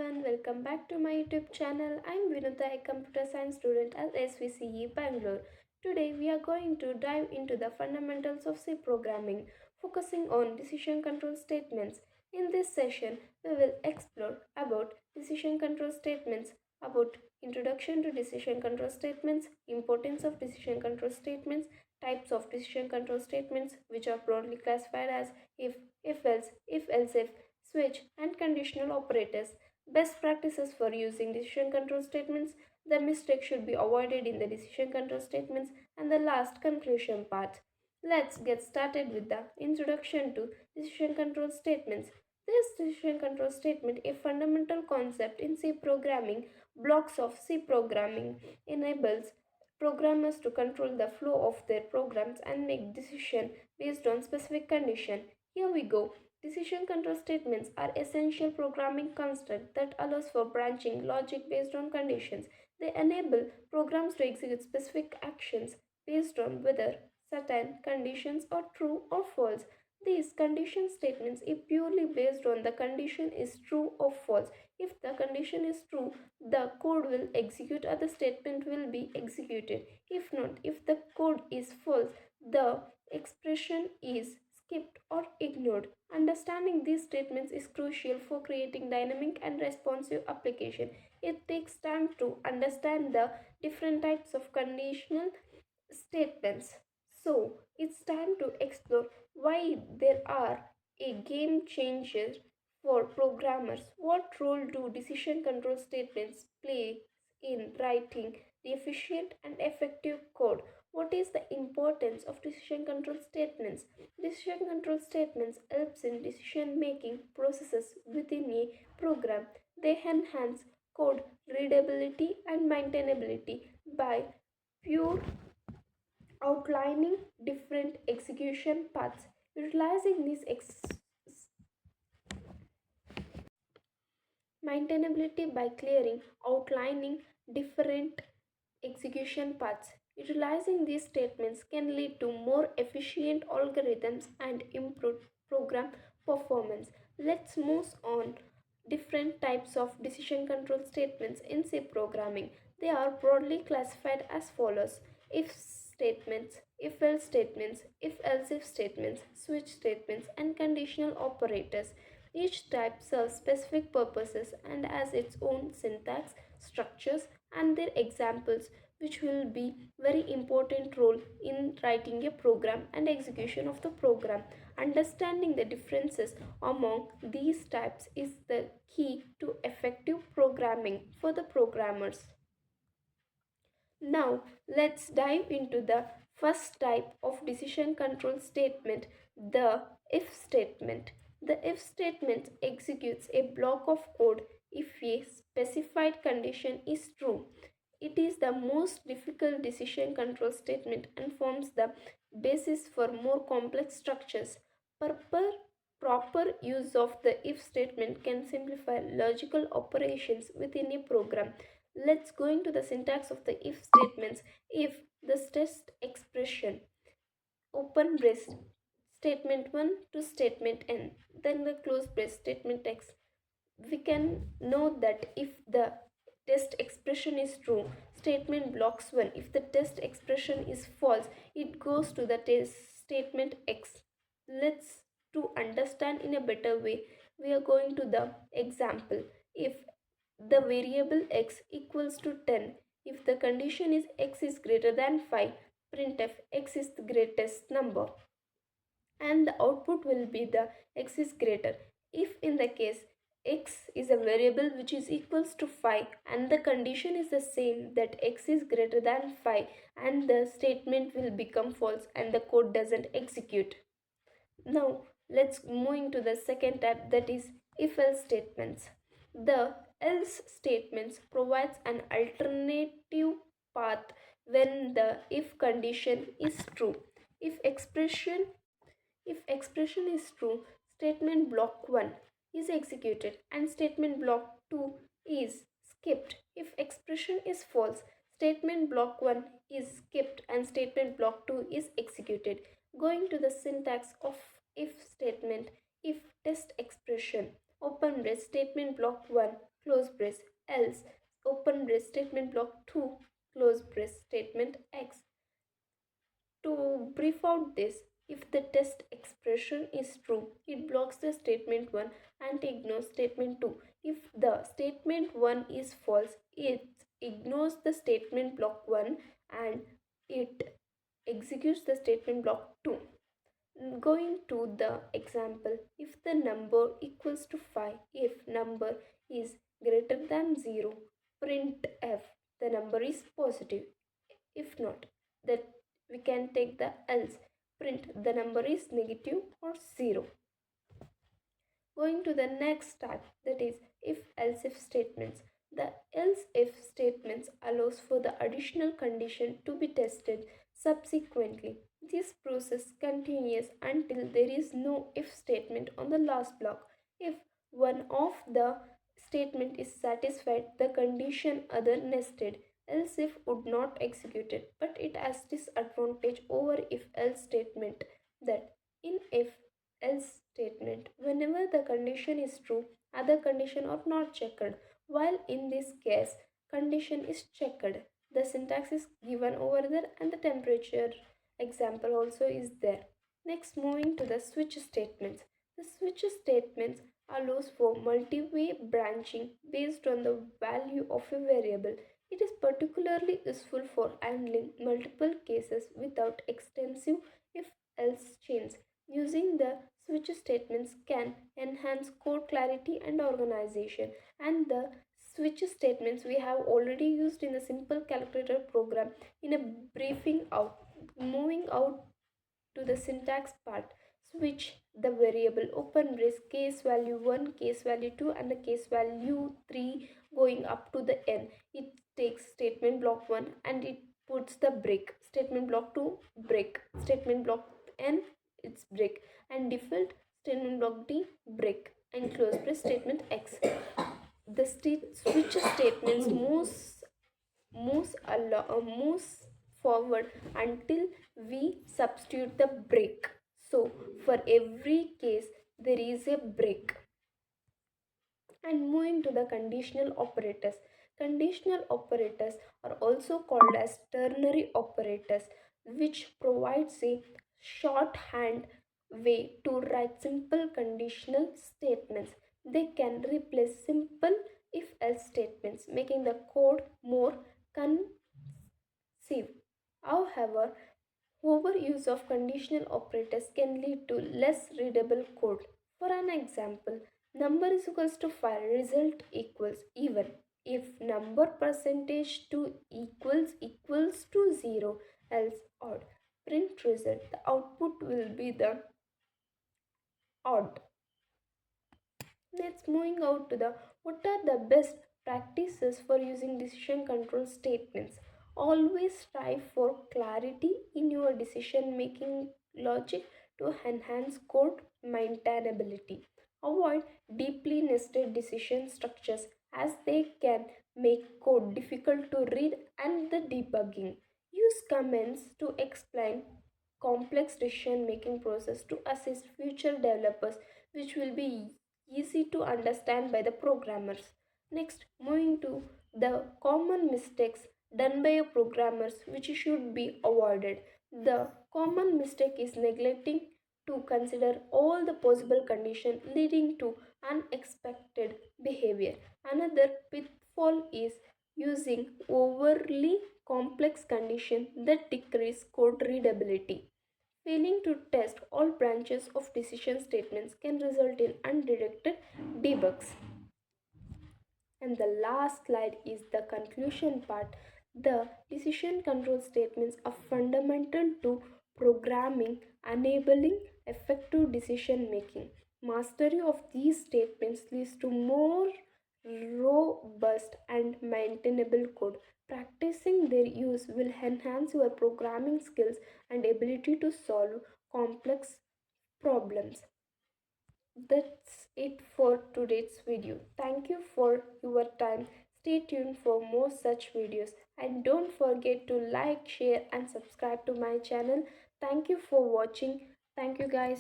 everyone, welcome back to my YouTube channel. I'm Vinudha, a computer science student at SVCE Bangalore. Today we are going to dive into the fundamentals of C programming, focusing on decision control statements. In this session, we will explore about decision control statements, about introduction to decision control statements, importance of decision control statements, types of decision control statements which are broadly classified as if else, if else if, switch, and conditional operators. Best practices for using decision control statements, the mistakes should be avoided in the decision control statements, and the last conclusion part. Let's get started with the introduction to decision control statements. This decision control statement, a fundamental concept in C programming, blocks of C programming, enables programmers to control the flow of their programs and make decisions based on specific condition. Here we go. Decision control statements are essential programming construct that allows for branching logic based on conditions. They enable programs to execute specific actions based on whether certain conditions are true or false. These condition statements are purely based on the condition is true or false. If the condition is true, the code will execute or the statement will be executed. If not, if the code is false, the expression is skipped or ignored. Understanding these statements is crucial for creating dynamic and responsive application. It takes time to understand the different types of conditional statements. So, it's time to explore why there are a game changer for programmers. What role do decision control statements play in writing the efficient and effective code? What is the importance of decision control statements? Decision control statements helps in decision making processes within a program. They enhance code readability and maintainability by pure outlining different execution paths. Utilizing these maintainability by clearing, outlining different execution paths. Utilizing these statements can lead to more efficient algorithms and improved program performance. Let's move on different types of decision control statements in C programming. They are broadly classified as follows: if statements, if else statements, if else if statements, switch statements, and conditional operators. Each type serves specific purposes and has its own syntax, structures, and their examples, which will be very important role in writing a program and execution of the program. Understanding the differences among these types is the key to effective programming for the programmers. Now, let's dive into the first type of decision control statement, the if statement. The if statement executes a block of code if a specified condition is true. It is the most difficult decision control statement and forms the basis for more complex structures. Proper, proper use of the if statement can simplify logical operations within a program. Let's go into the syntax of the if statements. If the test expression, open brace, statement 1 to statement n, then the close brace, statement x. We can know that if the test expression is true, statement blocks 1. If the test expression is false, it goes to the test statement x. Let's to understand in a better way, we are going to the example. If the variable x equals to 10, if the condition is x is greater than 5, printf x is the greatest number and the output will be the x is greater. If in the case x is a variable which is equals to 5 and the condition is the same that x is greater than 5, and the statement will become false and the code doesn't execute. Now let's move into the second type, that is if else statements. The else statements provides an alternative path when the if condition is true. If expression is true, statement block 1 is executed and statement block 2 is skipped. If expression is false, statement block 1 is skipped and statement block 2 is executed. Going to the syntax of if statement, if test expression. open brace statement block 1 close brace else open brace statement block 2 close brace statement x. To brief out this, if the test expression is true, it blocks the statement 1 and ignores statement 2. If the statement 1 is false, it ignores the statement block 1 and it executes the statement block 2. Going to the example, if the number equals to 5, if number is greater than 0, print f, the number is positive. If not, that we can take the else, print the number is negative or 0. Going to the next type, that is if else if statements. The else if statements allows for the additional condition to be tested subsequently. This process continues until there is no if statement on the last block. If one of the statement is satisfied, the condition other nested else if would not execute it, but it has disadvantage over if else statement, that in if else statement, whenever the condition is true, other condition are not checked, while in this case condition is checked. The syntax is given over there and the temperature example also is there. Next, moving to the switch statements. The switch statements allows for multi-way branching based on the value of a variable. It is particularly useful for handling multiple cases without extensive if-else chains. Using the switch statements can enhance code clarity and organization. And the switch statements we have already used in the simple calculator program in a briefing out. Moving out to the syntax part, switch the variable open brace case value 1, case value 2 and the case value 3 going up to the n. It takes statement block 1 and it puts the break, statement block 2 break, statement block n it's break, and default statement block d break, and close brace statement x. The switch statements moves forward until we substitute the break. So for every case there is a break. And moving to the conditional operators. Conditional operators are also called as ternary operators, which provides a shorthand way to write simple conditional statements. They can replace simple if else statements, making the code more concise. However, overuse of conditional operators can lead to less readable code. For an example, number is equals to 5, result equals even if number percentage to equals to 0, else odd. Print result, the output will be the odd. Next, moving out to the what are the best practices for using decision control statements. Always strive for clarity in your decision making logic to enhance code maintainability. Avoid deeply nested decision structures as they can make code difficult to read and the debugging. Use comments to explain complex decision making process to assist future developers, which will be easy to understand by the programmers. Next, moving to the common mistakes done by programmers which should be avoided. The common mistake is neglecting to consider all the possible conditions leading to unexpected behavior. Another pitfall is using overly complex conditions that decrease code readability. Failing to test all branches of decision statements can result in undirected debugs. And the last slide is the conclusion part. The decision control statements are fundamental to programming, enabling effective decision making. Mastery of these statements leads to more robust and maintainable code. Practicing their use will enhance your programming skills and ability to solve complex problems. That's it for today's video. Thank you for your time. Stay tuned for more such videos and don't forget to like, share and subscribe to my channel. Thank you for watching. Thank you guys.